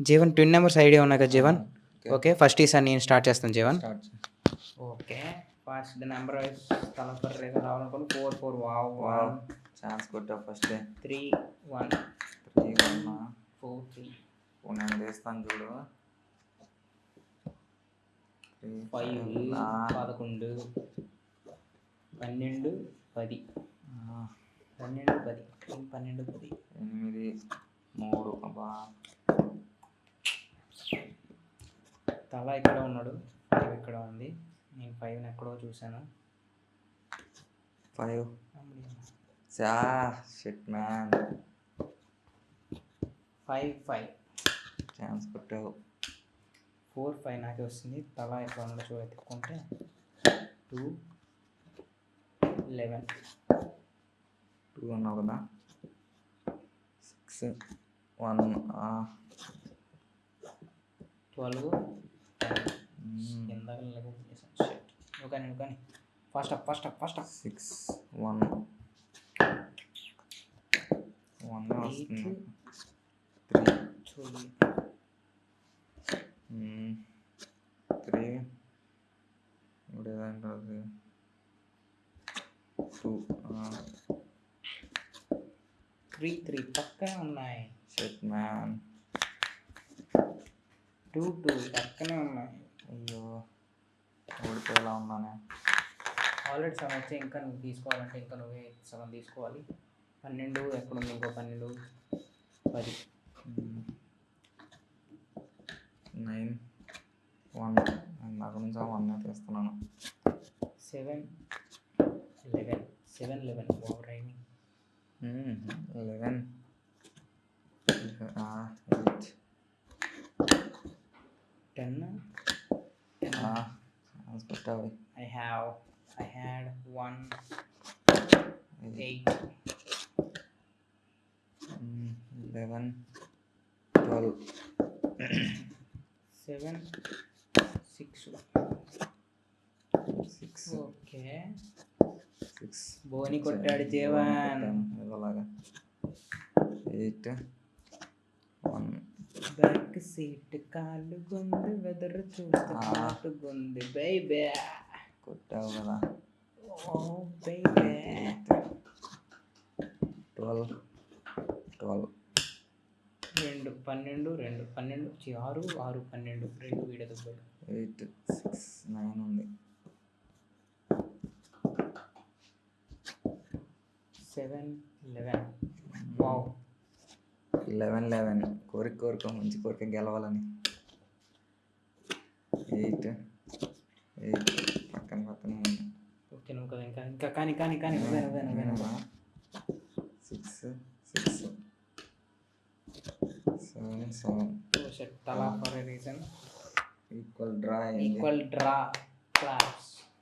Jeevan twin numbers idea ఉన్నాయి కదా Jeevan? Okay, first ఈసారి నేను స్టార్ట్ చేస్తాను Jeevan. Okay, first the number wise colour రేగా రావాలనుకోండి. 4 4 వావ్ వావ్ ఛాన్స్ కొట్టావు ఫస్ట్. 3 1 3 1 4 3 నేను వేస్తాను చూడు. 5 11 12 10 12 10 12 10 8 3 అబ్బా. తల ఇక్కడ ఉన్నాడు, 5 ఇక్కడ ఉంది. నేను 5 ఎక్కడో చూశాను. 5 షిట్ మ్యాన్. 5 5 ఛాన్స్ కొట్టావు. 4 5 నాకే వస్తుంది. తల ఎక్కడ ఉందో చూడ ఎత్తుకుంటే 2 11 2 అన్నావు కదా. 6 1 12 ఇందాక చేశాను. కానీ ఫస్ట్ అప్ 6 1 1 వస్తుంది. 3 3 ఇప్పుడు ఏదంటారు 2 3 3 పక్కనే ఉన్నాయి. Shit man. 2 2 పక్కనే ఉన్నాయి. అయ్యో ఓడిపోయేలా ఉన్నానే. ఆల్రెడీ సగం వచ్చి ఇంకా నువ్వు తీసుకోవాలంటే ఇంకా నువ్వే సగం తీసుకోవాలి. 12 ఎక్కడుంది? ఇంకో 12 10 9 1 నాకు నుంచి 1 తీస్తున్నాను. 7 11 7 11 వావ్ రైమింగ్. 11 8 10 ఛాన్స్ కొట్టావు. I had 1 8 11 12 7 6 ఓకే 6 బోని కొట్టాడు జీవన్. ఇలాగా 8 1 బ్యాక్ సీట్ కాలు గుంది వెదర్ చూస్తూ గుంది బేబీ. కొట్టావు కదా. ఓ బేబీ. 12 12 2 12 2 12 6 6 12 2 వీడ దెబ్బలు. 8 6 9 ఉంది. 7 11 వావ్ 11 11 కోరిక మంచి కోరిక గెలవాలని. 8 పక్కన ఉంది. ఓకే నువ్వు కదా ఇంకా కానీ నువ్వేనా 6 6 7 7 ఓ షట్ తలా for a reason. Equal draw class.